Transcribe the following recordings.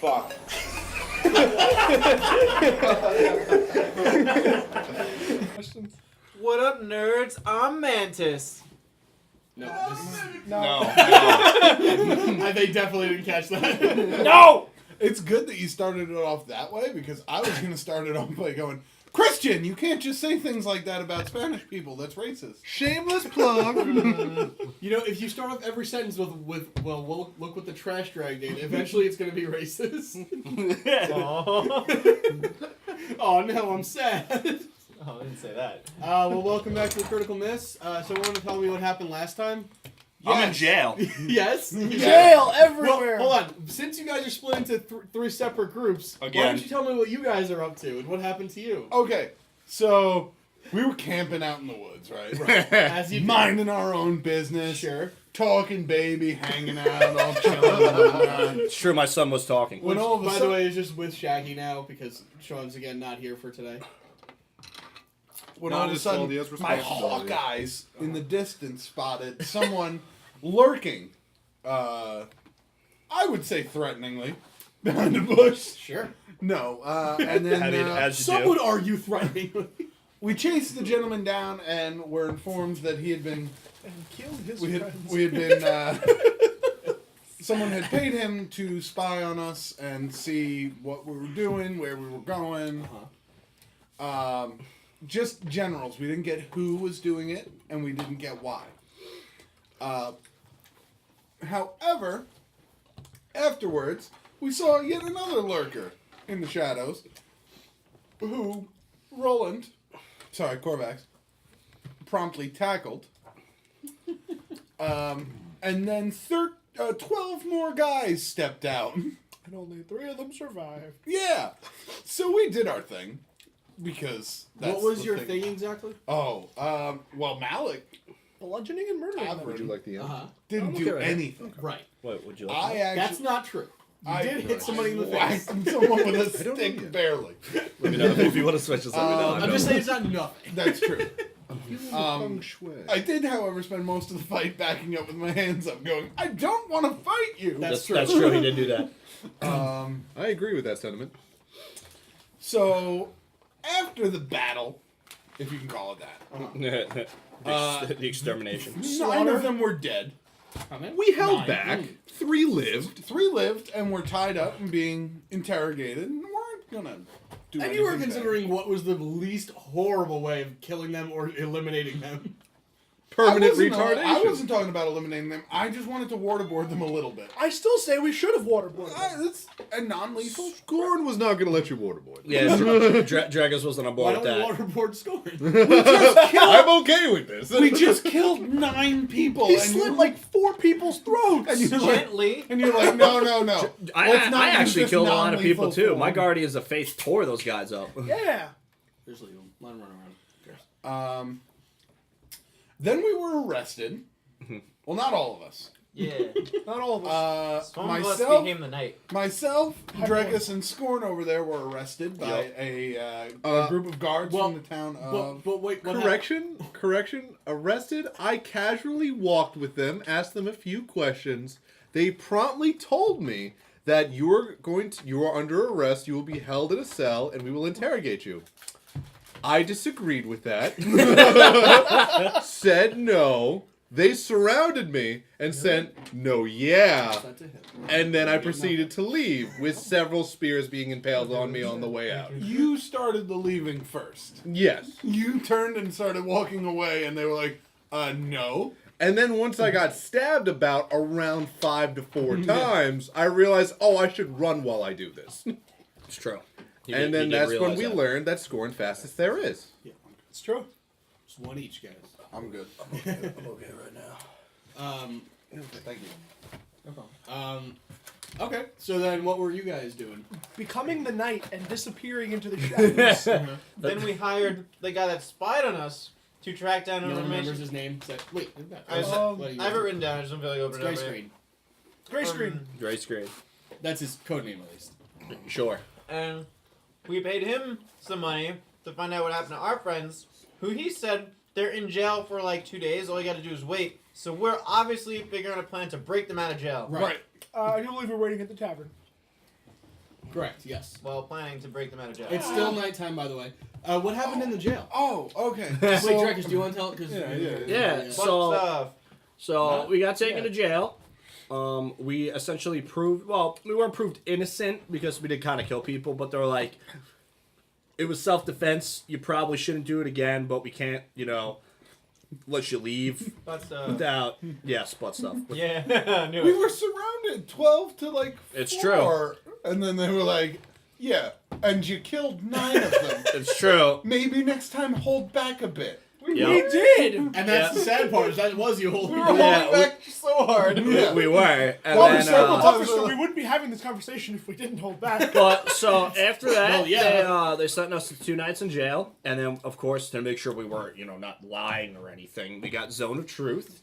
Fuck. What up, nerds? I'm Mantis. No. They definitely didn't catch that. No! It's good that you started it off that way, because I was going to start it off by going, Christian, you can't just say things like that about Spanish people. That's racist. Shameless plug. You know, if you start off every sentence with well, look what the trash drag did, eventually it's going to be racist. Oh, no, I'm sad. Oh, I didn't say that. Well, welcome back to The Critical Miss. So, want to tell me what happened last time? I'm in jail. Yes. Jail everywhere. Well, hold on. Since you guys are split into three separate groups, why don't you tell me what you guys are up to and what happened to you? Okay, so we were camping out in the woods, right? As you Minding our own business. Sure. Talking baby, hanging out, all chilling. It's true, my son was talking. When Which, all of a by sudden, the way, is just with Shaggy now because Sean's again not here for today. when Not all of a his fault, sudden, he has my responsibility. Hawkeyes in the distance spotted someone lurking, I would say threateningly, behind a bush. Sure. No, and then Some would argue threateningly. we chased the gentleman down and were informed that he had been, And killed his we friends. had been, someone had paid him to spy on us and see what we were doing, where we were going. Just generals. We didn't get who was doing it, and we didn't get why. However, afterwards, we saw yet another lurker in the shadows, who Korvax, promptly tackled. And then 12 more guys stepped out. And only 3 of them survived. Yeah. So we did our thing. Because that's What was the your thing exactly? Oh, well, Malok Bludgeoning and murdering them. Would you like the end? didn't I'm do okay with it. anything. Right. What would you like? I actually That's not true. You did hit somebody in the whacked face. someone with a I don't know stick, yet. barely. Let me know if you want to switch this. Let me know. I'm just saying it's not nothing. That's true. Feng shui. I did, however, spend most of the fight backing up with my hands up, going, I don't want to fight you. That's true. That's true. He did do that. I agree with that sentiment. So, after the battle, if you can call it that, The extermination. 9 of them were dead. We held 9. back. 3 lived. 3 lived and were tied up and being interrogated and weren't gonna do And anything you were bad. considering what was the least horrible way of killing them or eliminating them. Permanent I retardation. wasn't talking about eliminating them. I just wanted to waterboard them a little bit. I still say we should have waterboarded them. It's a non-lethal. Skorn was not going to let you waterboard. Yeah, Drekas wasn't on Why board don't with we that. waterboard Skorn? I'm okay with this. We just killed 9 people. He and slit you're like 4 people's throats. and you're like, Gently. and you're like, no. Let's not I use actually this killed a lot of people non-lethal too. form. My Guardians of Faith tore those guys up. Yeah. Just leave him. Let him run around. Then we were arrested. Well, not all of us. Yeah. Not all of us. Some of us Myself, became the knight. Drekas, and Skorn over there were arrested by a group of guards from the town of. But wait, what Correction. Arrested. I casually walked with them, asked them a few questions. They promptly told me that you are under arrest. You will be held in a cell, and we will interrogate you. I disagreed with that. Said no. They surrounded me and said, no, yeah. And then I proceeded to leave with several spears being impaled on me on the way out. You started the leaving first. Yes. You turned and started walking away, and they were like, no. And then once I got stabbed about around 5 to 4 times, I realized, I should run while I do this. It's true. And then that's when we learned that Skorn fastest there is. Yeah, It's true. just one each, guys. I'm good. I'm okay right now. Thank you. No problem. Okay, so then what were you guys doing? Becoming the knight and disappearing into the shadows. Then we hired the guy that spied on us to track down No one remembers information. his name. Wait, I have it written down. I just don't feel like It's opening Gray it up. Screen. Gray screen. Gray screen. That's his code name, at least. Sure. And we paid him some money to find out what happened to our friends, who he said they're in jail for like 2 days. All you got to do is wait. So we're obviously figuring out a plan to break them out of jail. Right. I do believe we're waiting at the tavern. Correct. Yes. while planning to break them out of jail. It's still nighttime, by the way. What happened in the jail? Oh, okay. Wait, So, Drekas, do you want to tell it? Yeah. Fun So stuff. we got taken to jail. We essentially proved. Well, we weren't proved innocent because we did kind of kill people, but they were like, it was self-defense. You probably shouldn't do it again, but we can't, let you leave Fun stuff. without. Yes, butt stuff. Yeah, I knew we it. were surrounded 12 to like 4. It's true. And then they were like, yeah, and you killed 9 of them. It's true. Maybe next time hold back a bit. Yep. We did. And that's the sad part. Is that was you holding We were back. Yeah, holding back so hard. Yeah. We were, and Well, then. several times- Officer, we wouldn't be having this conversation if we didn't hold back. But so after that, Well, yeah. they sentenced us to 2 nights in jail, and then of course to make sure we weren't, not lying or anything, we got Zone of Truth,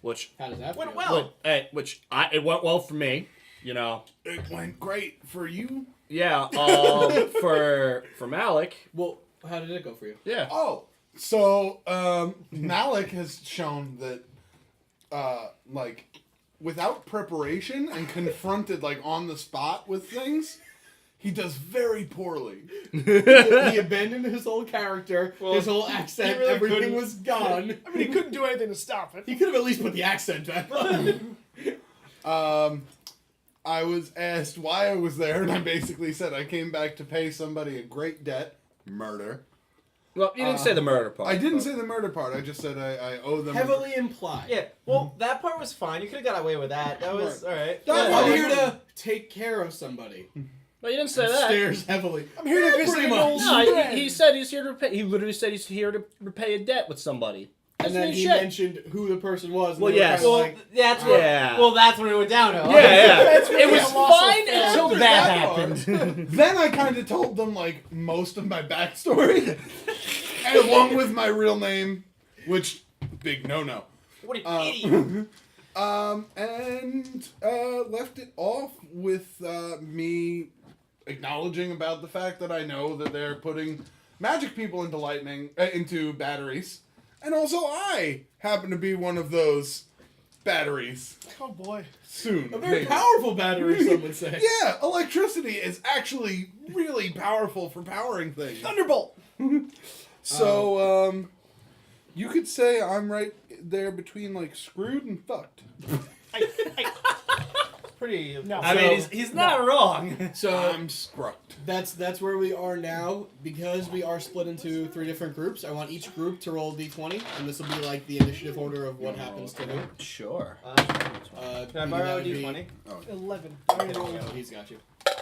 which How does that Went feel? well. it went well for me, It went great for you. Yeah, for Malok, Well, how did it go for you? yeah. Oh, so Malok has shown that, without preparation and confronted on the spot with things, he does very poorly. He abandoned his whole character, Well, his whole accent, he really everything couldn't. was gone. I mean, he couldn't do anything to stop it. He could have at least put the accent back on. I was asked why I was there, and I basically said I came back to pay somebody a great debt, murder. Well, you didn't say the murder part. I didn't but- say the murder part. I just said I owe them. Heavily implied. Yeah, well, that part was fine. You could have got away with that. That was alright. I'm here to take care of somebody. Well, you didn't say that. Stares heavily. I'm here to visit pretty an much. old No, friend. he said he's here to repay. He literally said he's here to repay a debt with somebody. And then he mentioned who the person was. And Well, they were yes. kinda Well, like, that's when, Yeah. Well, that's when it went downhill. Yeah. That's when It we was got lost fine so fast. until After that that part. happened. Then I kind of told them most of my backstory, and along with my real name, which big no. What an idiot. And left it off with me acknowledging about the fact that I know that they're putting magic people into batteries, and also I happen to be one of those batteries Oh boy. soon. a very maybe. powerful battery, some would say. Yeah, electricity is actually really powerful for powering things. Thunderbolt. So, you could say I'm right there between screwed and fucked. Pretty. No. I mean, he's not wrong. So I'm scrucked. that's where we are now. Because we are split into 3 different groups, I want each group to roll d20, and this will be like the initiative order of what happens to who. Sure. Can I borrow a Beattie, d20? 11. Oh, he's got you.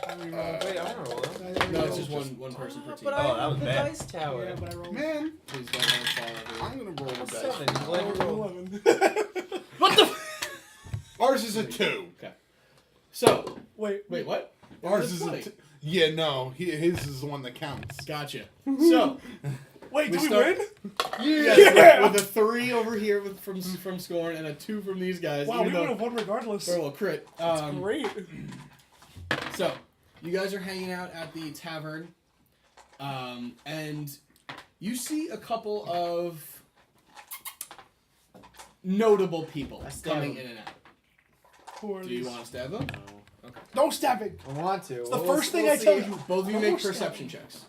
Wait, I don't roll that. No, it's just one person per team. But Oh, I that have was the bad. dice tower. Yeah, but I rolled Man, Please don't let it fall over. I'm gonna roll the dice. 7. Glad you rolled. 11. What the? Ours is a 2. So, Wait. what? Ours It's is a 20. 2. Yeah, no, his is the one that counts. Gotcha. So, Wait, We do we start- win? yes, with a 3 over here from Skorn and a 2 from these guys. Wow, we even would though have won regardless. Burwell crit. Great. So, you guys are hanging out at the tavern, and you see a couple of notable people I stab coming them. in and out. Who are Do you these? want to stab them? No stabbing. I want to. It's the first thing I tell you. Both of you No make stabbing. perception checks.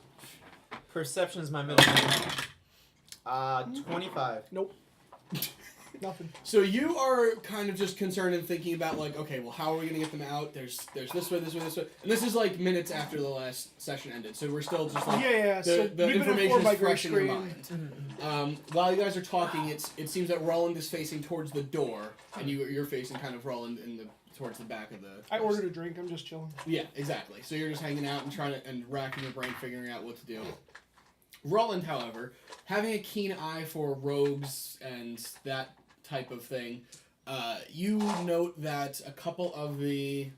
Perception is my middle name. 25. Nope. Nothing. So you are kind of just concerned and thinking about okay, well, how are we gonna get them out? There's this way, and this is minutes after the last session ended. So we're still just Yeah. So the we've been information informed by is fresh in your Green mind. While you guys are talking, it seems that Ruland is facing towards the door, and you're facing kind of Ruland towards the back of the. I ordered a drink. I'm just chilling. Yeah, exactly. So you're just hanging out and trying to racking your brain, figuring out what to do. Ruland, however, having a keen eye for rogues and that type of thing, you note that a couple of the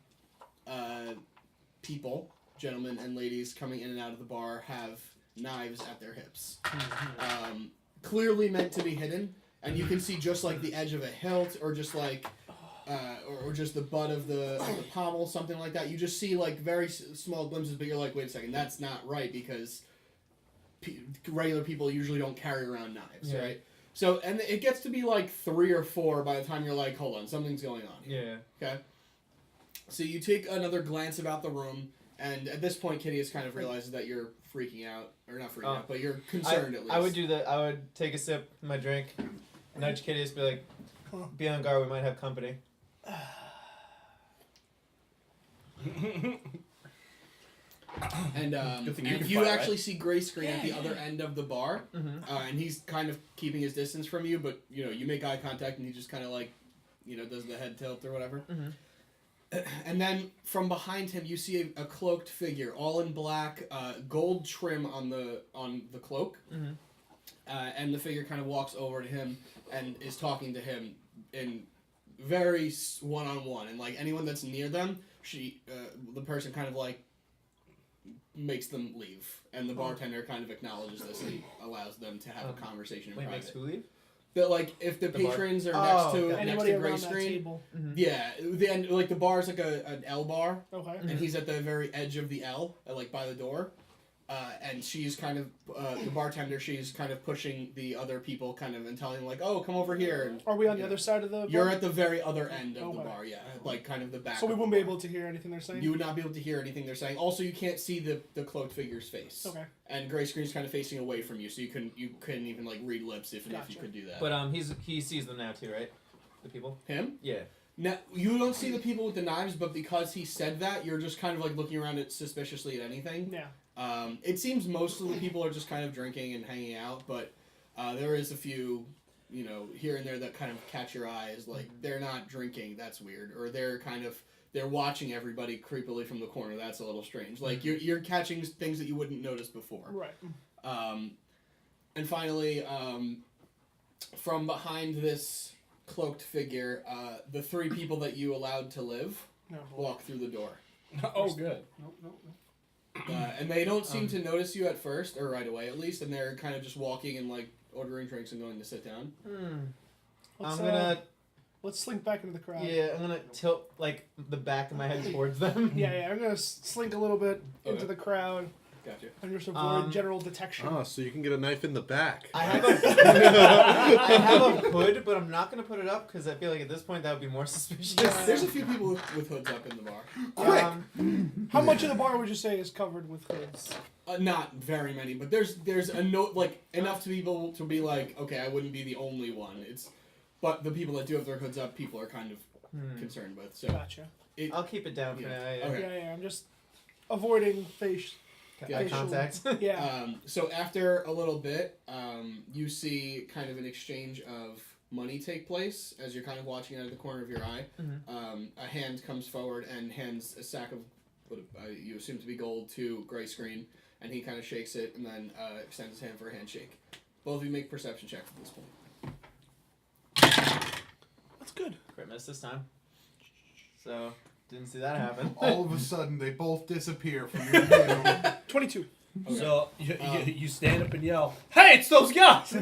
people, gentlemen and ladies coming in and out of the bar, have knives at their hips. Clearly meant to be hidden, and you can see just the edge of a hilt, or just or just the butt of the pommel, something like that. You just see very small glimpses, but you're wait a second, that's not right, because regular people usually don't carry around knives, right? So, and it gets to be 3 or 4 by the time you're hold on, something's going on here. Yeah. Okay? So you take another glance about the room, And at this point, Kitteus kind of realizes that you're freaking out, or not freaking out, but you're concerned at least. I would do that. I would take a sip of my drink, nudge Kitteus, be like, be on guard, we might have company. And Good thing you can you fire, actually see Gray Screen at the other end of the bar, and he's kind of keeping his distance from you, but you make eye contact, and he just kind of like, does the head tilt or whatever. And then from behind him, you see a cloaked figure, all in black, gold trim on the cloak, and the figure kind of walks over to him and is talking to him in very one-on-one, and like anyone that's near them, the person kind of like makes them leave, and the bartender kind of acknowledges this and allows them to have a conversation in private. Makes who leave? That like if the patrons are next Anybody to Gray around that Screen, table. yeah, like the bar's like an L bar, Okay. and he's at the very edge of the L, like by the door. And she's kind of the bartender. She's kind of pushing the other people, kind of, and telling them like, "Oh, come over here." And, Are we on the other side of the bar? You're at the very other end of the Okay. bar, yeah, like kind of the back. So we of won't the be bar. able to hear anything they're saying? You would not be able to hear anything they're saying. Also, you can't see the cloaked figure's face. Okay. And Gray Screen's kind of facing away from you, so you couldn't even like read lips if you Gotcha. could do that. But he sees them now too, right? The people? Him? Yeah. Now you don't see the people with the knives, but because he said that, you're just kind of like looking around it suspiciously at anything. Yeah. It seems most of the people are just kind of drinking and hanging out, but there is a few, here and there that kind of catch your eye as like they're not drinking. That's weird, or they're watching everybody creepily from the corner. That's a little strange. Like you're catching things that you wouldn't notice before. Right. And finally, from behind this cloaked figure, the three people that you allowed to live No. walk through the door. Oh, good. No. And they don't seem to notice you at first, or right away at least, and they're kind of just walking and like ordering drinks and going to sit down. Let's slink back into the crowd. I'm gonna tilt like the back of my head towards them. Yeah, I'm gonna slink a little bit into Okay. the crowd Gotcha. and just avoid general detection. Oh, so you can get a knife in the back. I have a hood, but I'm not gonna put it up because I feel like at this point that would be more suspicious. There's a few people with hoods up in the bar. Quick! How much of the bar would you say is covered with hoods? Not very many, but there's a note like enough to people to be like, okay, I wouldn't be the only one. But the people that do have their hoods up, people are kind of concerned with. So Gotcha. I'll keep it down for now. Yeah. Okay. Yeah, I'm just avoiding face. Eye contact. Yeah. So after a little bit, you see kind of an exchange of money take place as you're kind of watching out of the corner of your eye. A hand comes forward and hands a sack of what you assume to be gold to Gray Screen, and he kind of shakes it and then extends his hand for a handshake. Both of you make perception checks at this point. That's good. Crit miss this time. So didn't see that happen. All of a sudden, they both disappear from your view. 22. Okay. So you stand up and yell, "Hey, it's those guys!"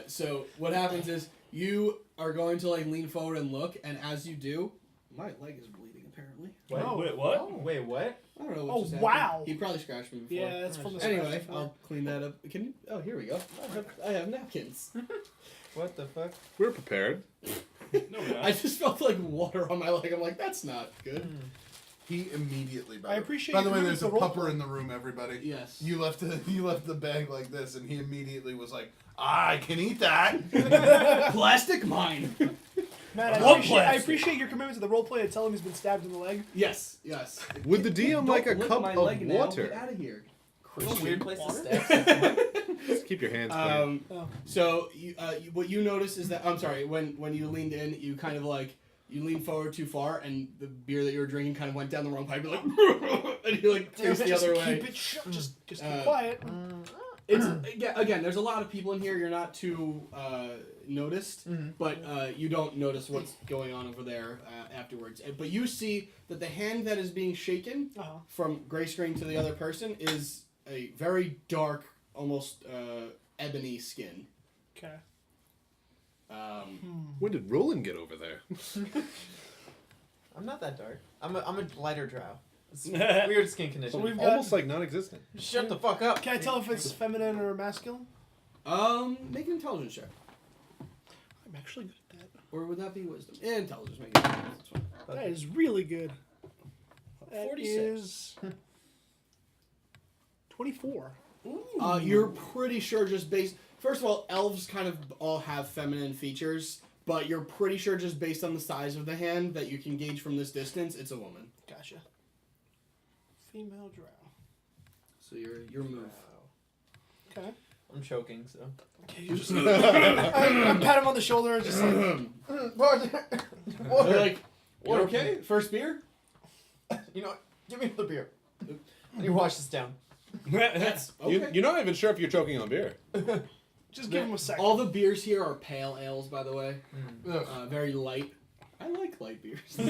So what happens is you are going to like lean forward and look, and as you do, my leg is bleeding apparently. Wait, Oh. Wait, what? Oh, wait, what? I don't know what Oh, just wow. happened. He probably scratched me before. Yeah, that's from the Anyway, scratch. I'll clean that up. Can you? Oh, here we go. I have napkins. What the fuck? We're prepared. No, we're I just felt like water on my leg. I'm like, that's not good. He immediately. I appreciate By the you way, doing there's a the role pupper play. in the room. Everybody. Yes. You left the bag like this, and he immediately was like, "I can eat that." Plastic mine. Matt, What I plastic? appreciate your commitment to the roleplay and tell him he's been stabbed in the leg. Yes. Yes. Would the DM like a Don't cup lick my of leg now. Get water? out of here. What a weird place to Water? stab. Just keep your hands clean. So what you notice is that I'm sorry when you leaned in, you kind of like you leaned forward too far, and the beer that you were drinking kind of went down the wrong pipe. You're like, and you like face the other way. Keep it shut. Just keep quiet. It's again. There's a lot of people in here. You're not too noticed, but you don't notice what's going on over there afterwards. But you see that the hand that is being shaken from Gray Screen to the other person is a very dark, almost ebony skin. Okay. When did Ruland get over there? I'm not that dark. I'm a lighter drow. It's weird skin condition. So we've got. Almost like non-existent. Shut the fuck up. Can I tell if it's feminine or masculine? Make an intelligence check. I'm actually good at that. Or would that be wisdom? Intelligence, make it intelligence. That's fine. That is really good. That 46. is 24. You're pretty sure just based... First of all, elves kind of all have feminine features, but you're pretty sure just based on the size of the hand that you can gauge from this distance, it's a woman. Gotcha. Female drow. So your move. Okay. I'm choking, so. Okay, you just I pat him on the shoulder and just like, They're like, you okay? First beer? You know what? Give me another beer. I need to wash this down. That's okay. You're not even sure if you're choking on beer. just give him a second. All the beers here are pale ales, by the way. Very light. I like light beers. Mine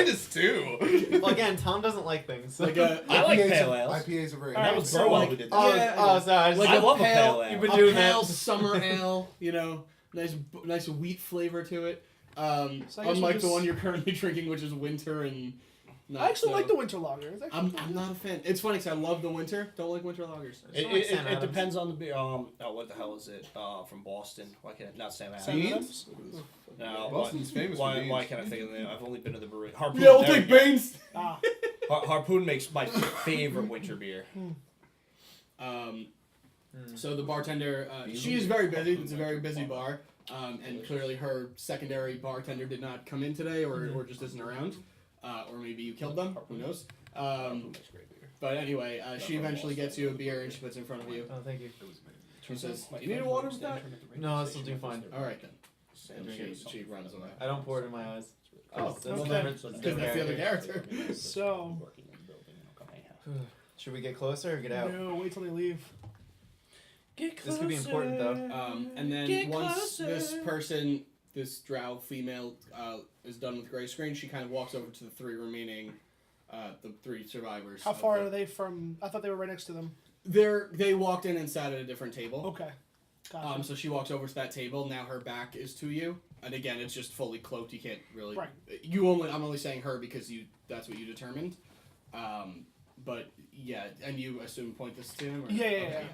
is too. Well, again, Tom doesn't like things. like I like pale ales. IPAs are very All right, That was so Burwell like- who did Oh, that. sorry. Like I a love a pale, pale ale. You've been a doing pale that. summer ale, nice wheat flavor to it. So I guess we'll Unlike the just- one you're currently drinking, which is winter and not I actually so- like the winter lager. It's actually I'm not a fan. It's funny because I love the winter. Don't like winter lagers. It depends on the beer. What the hell is it? From Boston. Why can't not Sam Adams? Sam Beans? Adams? No, Boston's famous for why beans. can't I think of the name? I've only been to the brewery. Harpoon. Yeah, I'll there take we go. beans. Ah, Harpoon makes my favorite winter beer. So the bartender, she is very busy. It's a very busy bar, and clearly her secondary bartender did not come in today, or just isn't around, or maybe you killed them. Who knows? Harpoon makes great beer. But anyway, she eventually gets you a beer and she puts it in front of you. Oh, thank you. She says, "Do you need a water with that?" No, this will do fine. All right then. And she runs away. I don't pour it in my eyes. Oh, That's okay. different. Because that's the other character. So, Should we get closer or get out? no, wait till they leave. This could be important, though. And then Get once this closer. person, this drow female, is done with gray screen, she kind of walks over to the three remaining, the three survivors. How far are they from? I thought they were right next to them. They walked in and sat at a different table. Okay. Gotcha. So she walks over to that table. Now her back is to you, and again, it's just fully cloaked. You can't really. Right. I'm only saying her because that's what you determined. But yeah, and you assume point this to him. Or? Yeah. Okay,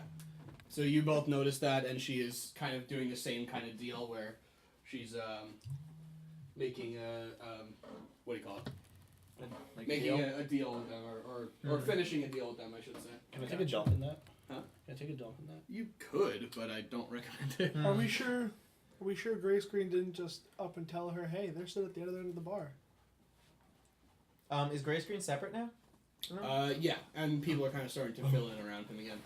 So you both notice that, and she is kind of doing the same kind of deal where she's making a what do you call it? Making a deal with them, or finishing a deal with them, I should say. Can I take a dump in that? Huh? Can I take a dump in that? You could, but I don't recommend it. Are we sure? Are we sure Gray Screen didn't just up and tell her, "Hey, they're stood at the other end of the bar"? Is gray screen separate now? Yeah, and people are kind of starting to fill in around him again.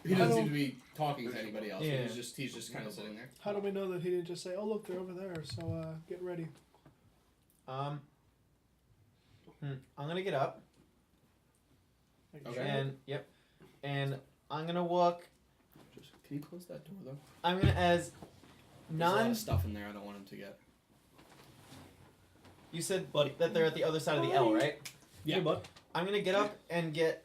He doesn't seem to be talking to anybody else. Yeah. He's just kind of sitting there. How do we know that he didn't just say, "Oh, look, they're over there"? So get ready. I'm gonna get up Okay. and I'm gonna walk. Can you close that door though? I'm gonna There's a lot of stuff in there. I don't want him to get. You said that they're at the other side of the L, right? Yeah, but I'm gonna get up and get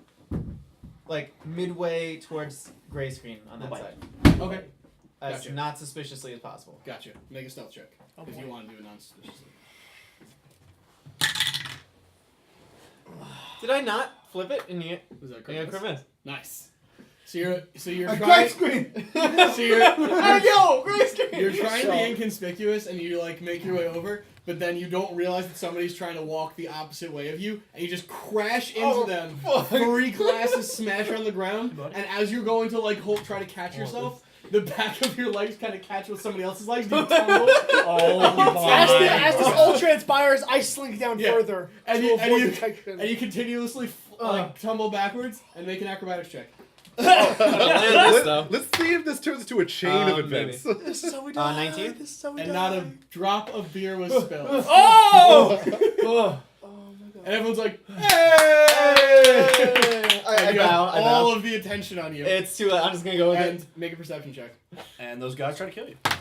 like midway towards gray screen on that Bye-bye. side, Okay. as Gotcha. not suspiciously as possible. Gotcha. Make a stealth check Oh, if boy. you want to do it non-suspiciously. Did I not flip it? And you Was that yeah, correct? Chris. Nice. So you're A trying. gray screen! So you're Yo, gray screen. you're trying to So- be inconspicuous, and you like make your way over, but then you don't realize that somebody's trying to walk the opposite way of you, and you just crash into Oh, them. fuck. 3 glasses smash on the ground, Buddy. and as you're going to like try to catch yourself, the back of your legs kind of catch with somebody else's legs. You tumble, Oh As this all transpires, I slink down Yeah. further And to you- avoid and you- detection. and you continuously tumble backwards and make an acrobatics check. Let's see if this turns into a chain of Maybe. events. This is how we die. 19? This is how we And die. not a drop of beer was spilled. Oh! Oh my god. And everyone's like, hey! I And you have bow, I bow. all of the attention on you. It's too late. I'm just gonna go with And make a perception check. And those guys try to kill you. it.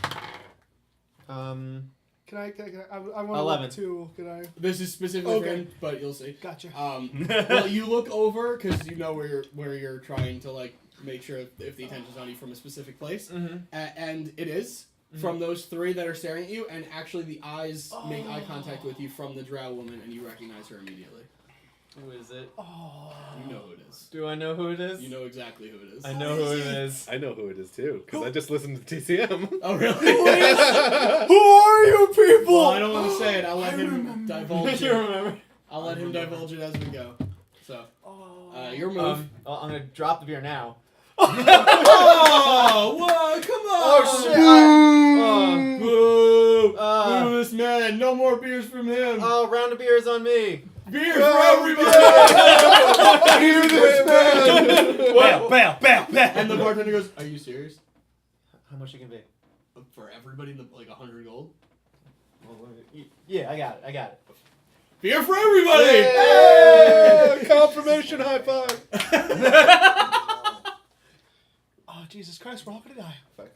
Can I want to 11. look too. Can I? This is specifically for Okay. him, but you'll see. Gotcha. Well, you look over because you know where you're trying to like make sure if the attention's on you from a specific place, and it is from those 3 that are staring at you, and actually the eyes make eye contact with you from the drow woman, and you recognize her immediately. Who is it? Oh. You know who it is. Do I know who it is? You know exactly who it is. I know who it is. I know who it is too, because I just listened to TCM. Oh, really? Who are you people? Well, I don't want to say it. I'll let him divulge You it. remember? I'll let him divulge it as we go. So, Oh. your move. I'm gonna drop the beer now. Oh, whoa, come on! Oh shit! Boo! Uh. Boo this man. No more beers from him. Oh, round of beers on me. Beer for everybody! Hear this man! Bail. And the bartender goes, "Are you serious? How much you can be? For everybody, like 100 gold? Yeah, I got it. Beer for everybody!" Hey! Confirmation high five. Oh, Jesus Christ, we're all gonna die. Fuck.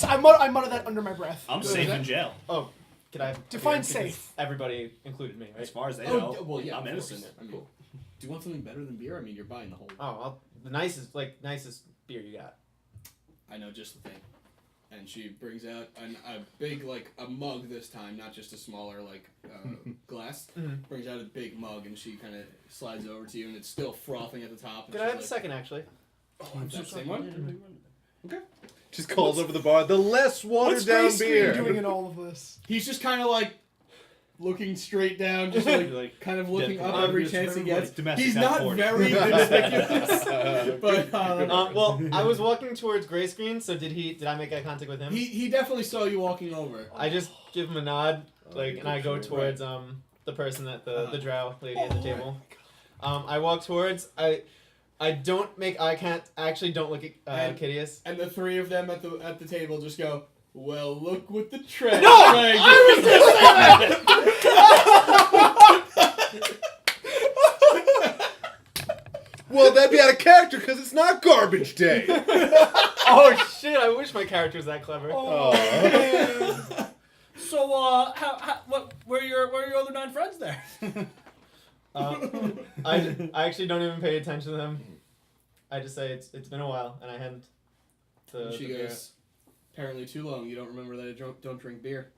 I mutter that under my breath. I'm safe in jail. Oh, can I Define because safe. Everybody included me, right? As far as they Oh, know. well, yeah, I'm of course. innocent. I mean, do you want something better than beer? I mean, you're buying the whole. Oh, the nicest beer you got. I know just the thing. And she brings out a big, like, a mug this time, not just a smaller, like, glass. Mhm. Brings out a big mug, and she kind of slides over to you, and it's still frothing at the top. And Could I she's have a second, actually? Oh, I'm so same one? Okay. Just calls over the bar, the less watered What's down Grace beer. doing in all of this? He's just kind of, like, looking straight down, just, like kind of looking up every chance he gets. He's not very conspicuous. But, Well, I was walking towards Gray Screen, so did I make eye contact with him? he definitely saw you walking over. I just give him a nod, and I go towards the person at the drow lady at the table. I walk towards. I don't make eye contact. Actually, don't look at Kitteus. And the three of them at the table just go, "Well, look what the trend." No! I was just Well, that'd be out of character because it's not garbage day. Oh shit! I wish my character was that clever. Oh. So, where are your other 9 friends there? I actually don't even pay attention to them. I just say it's been a while, and I hand the She beer. goes, "Apparently too long. You don't remember that I don't drink beer."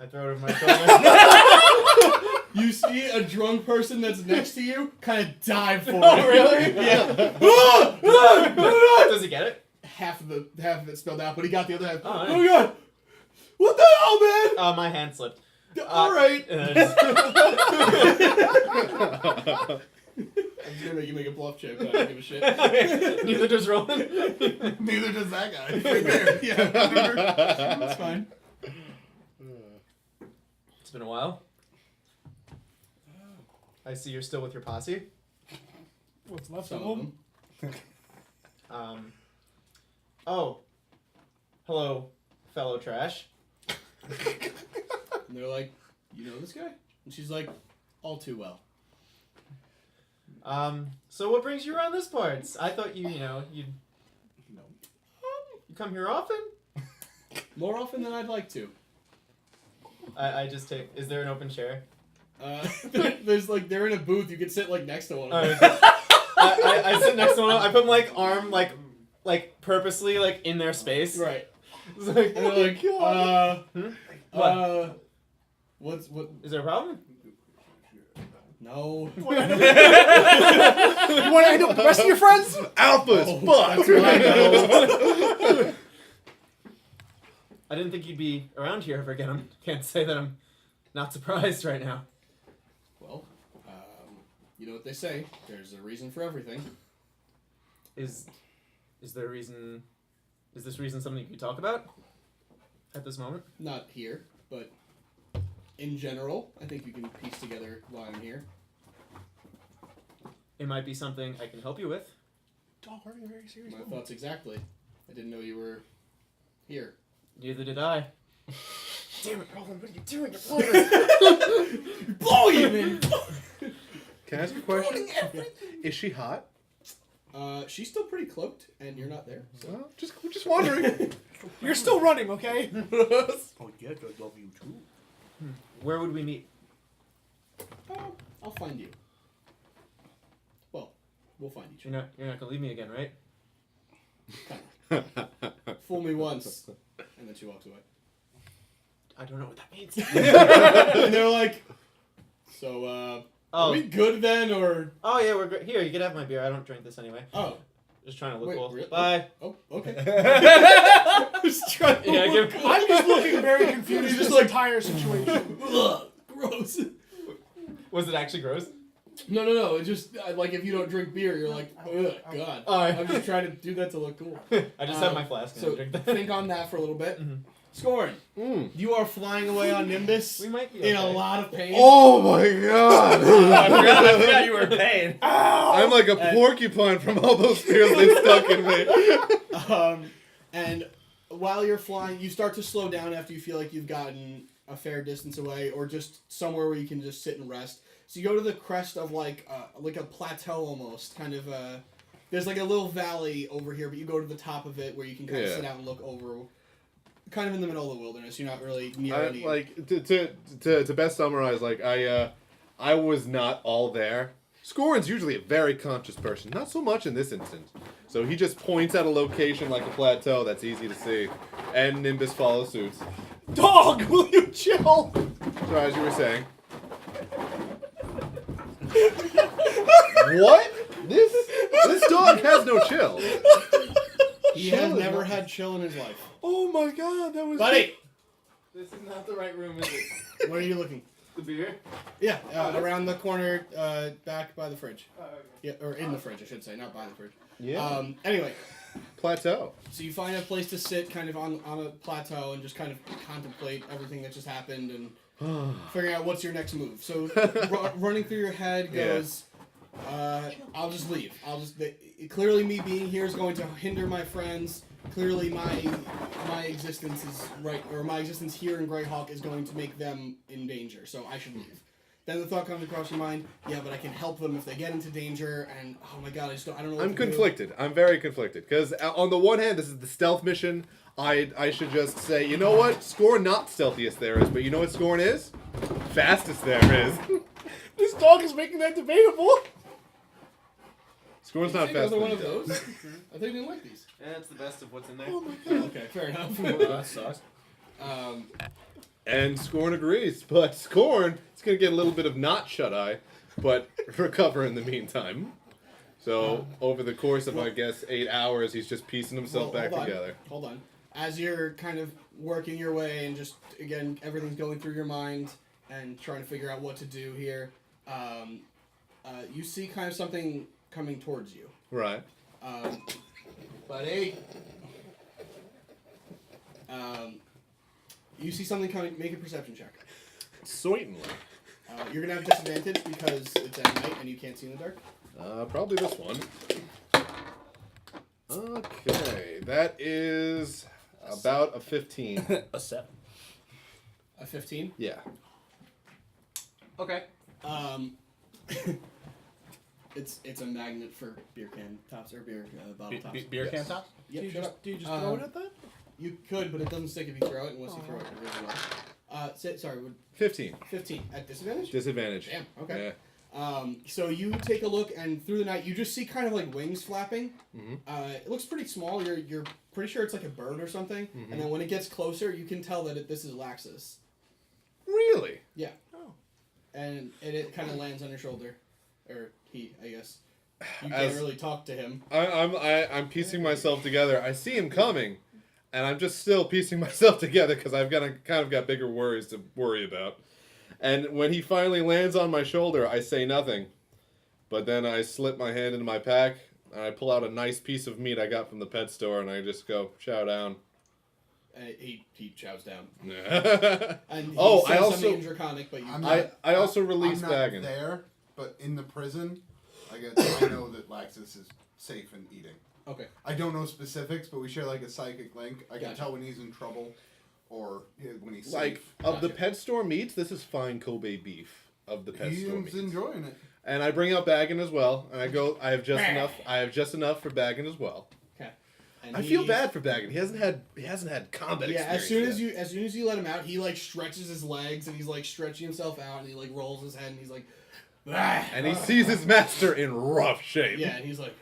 I throw it over my shoulder. You see a drunk person that's next to you kind of dive for it. Oh really? Yeah. Does he get it? half of it spilled out, but he got the other half. Oh, Oh, nice. my god! What the hell, man? My hand slipped. All right. And I just- I'm just gonna make you make a bluff check, but I don't give a shit. Neither does Roland. Neither does that guy. Right there. Yeah. That's fine. It's been a while. I see you're still with your posse. What's left Some of of them? them. Oh. Hello, fellow trash. And they're like, "You know this guy?" And she's like, "All too well." So what brings you around this parts? I thought you'd No. you come here often? More often than I'd like to. I just take. Is there an open chair? There's like they're in a booth. You could sit like next to one of them. I sit next to one. I put my arm like purposely like in their space. Right. It's like, And they're like, what? Is there a problem? No. You want to end up the rest of your friends? Alphas, fuck. That's what I know. I didn't think you'd be around here ever again. Can't say that I'm not surprised right now. Well, you know what they say. There's a reason for everything. Is there a reason? Is this reason something you could talk about at this moment? Not here, but in general, I think you can piece together why I'm here. It might be something I can help you with. Dog, we're being very serious. My thoughts exactly. I didn't know you were here. Neither did I. Damn it, Roland! What are you doing? You're Blowing him in! Can I ask a question? Is she hot? She's still pretty cloaked, and you're not there. So. Well, just wondering. You're still running, okay? Oh, yes, I love you too. Where would we meet? I'll find you. Well, we'll find each You're not gonna leave me again, right? other. Fool me once, and then she walks away. I don't know what that means. And they're like, "So, Are Oh. we good then, or? Oh yeah, we're good. Here, you can have my beer. I don't drink this anyway. Oh. Just trying to look Wait, cool. really? Bye. Oh, okay. Just trying to Yeah, look give- I'm just looking very confused. Just This like- entire situation. Ugh, gross. Was it actually gross? No. It's just like if you don't drink beer, you're like, ugh, God. Oh, I'm just trying to do that to look cool. I just have my flask and So I drink that. think on that for a little bit. Mhm. Skorn, you are flying away on Nimbus We might be in a okay. lot of pain. Oh my god! I forgot you were in pain. I'm like a porcupine from all those spears they stuck in me. And while you're flying, you start to slow down after you feel like you've gotten a fair distance away, or just somewhere where you can just sit and rest. So you go to the crest of like a plateau almost, kind of. There's like a little valley over here, but you go to the top of it where you can kind of sit out and look over. Kind of in the middle of the wilderness. You're not really near any. Like to best summarize, like I was not all there. Skorn's usually a very conscious person, not so much in this instance. So he just points at a location like a plateau that's easy to see, and Nimbus follows suit. Dog, will you chill? So as you were saying, what? This dog has no chill. He has never had chill in his life. Oh my god, that was. Buddy, This is not the right room, is it? where are you looking? The beer? Yeah, around the corner, back by the fridge. Oh, okay. Yeah, or in the fridge, I should say, not by the fridge. Yeah. Anyway, Plateau. so you find a place to sit kind of on a plateau and just kind of contemplate everything that just happened and figuring out what's your next move. So running through your head goes, I'll just leave. Clearly me being here is going to hinder my friends. Clearly my existence is right, or my existence here in Greyhawk is going to make them in danger, so I should leave. Then the thought comes across your mind, yeah, but I can help them if they get into danger, and oh my god, I don't know what I'm to do. conflicted. I'm very conflicted because on the one hand, this is the stealth mission. I should just say, you know what? Skorn not stealthiest there is, but you know what Skorn is? Fastest there is. This dog is making that debatable. Skorn's not Another faster one than of you. those? I think you didn't like these. Yeah, it's the best of what's in there. Okay, fair enough. That sucks. And Skorn agrees, but Skorn is going to get a little bit of not shut-eye, but recover in the meantime. So, over the course of, I guess, 8 hours, he's just piecing himself back together. Hold on. As you're kind of working your way and just, again, everything's going through your mind and trying to figure out what to do here, you see kind of something coming towards you. Right. Buddy. You see something coming. Make a perception check. Certainly. You're gonna have disadvantage because it's at night and you can't see in the dark. Probably this one. Okay, that is about a 15. A 7. A 15. Yeah. Okay. It's a magnet for beer can tops or beer bottle tops. Beer can tops? Yep, shut up. Do you just throw it at that? You could, but it doesn't stick if you throw it unless you throw it really well. Sorry, 15. 15 at disadvantage. Disadvantage. Damn. Okay. Yeah. So you take a look, and through the night, you just see kind of like wings flapping. Mhm. It looks pretty small. You're pretty sure it's like a bird or something. Mhm. And then when it gets closer, you can tell that this is Laxus. Really? Yeah. Oh. And it kind of lands on your shoulder, or he, I guess. You can't As- really talk to him. I'm piecing myself together. I see him coming, and I'm just still piecing myself together because I've got bigger worries to worry about. And when he finally lands on my shoulder, I say nothing. But then I slip my hand into my pack, and I pull out a nice piece of meat I got from the pet store, and I just go, chow down. He chows down. Yeah. And he Oh, says I also- something in Draconic, but you... I also released I'm not Baggin. there, but in the prison, I know that Laxus is safe and eating. Okay. I don't know specifics, but we share like a psychic link. I can Gotcha. tell when he's in trouble, or when he's Like, safe. of the Gotcha. pet store meats, this is fine Kobe beef of the pet store meats. He's enjoying it. And I bring out Baggin as well, and I go, I have just enough for Baggin as well. Okay. And I feel bad for Baggin. He hasn't had combat Yeah, experience. as soon as you let him out, he like stretches his legs and he's like stretching himself out and he like rolls his head and he's like, "Ah." And he sees his master in rough shape. Yeah, and he's like,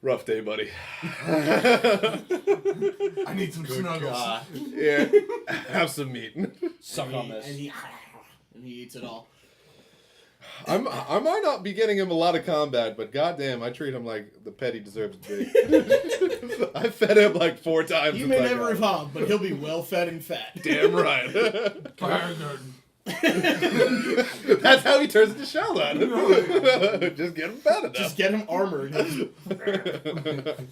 Rough day, buddy. I need some snuggles. Yeah. Have some meat. Suck and on he, this. and he eats it all. I might not be getting him a lot of combat, but goddamn, I treat him like the pet he deserves to be. I fed him like 4 times. He with may that never guy. evolve, but he'll be well fed and fat. Damn right. Kindergarten. That's how he turns into Sheldon. Just get him fat enough. Just get him armored.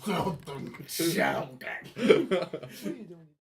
Something. Shout. What are you doing?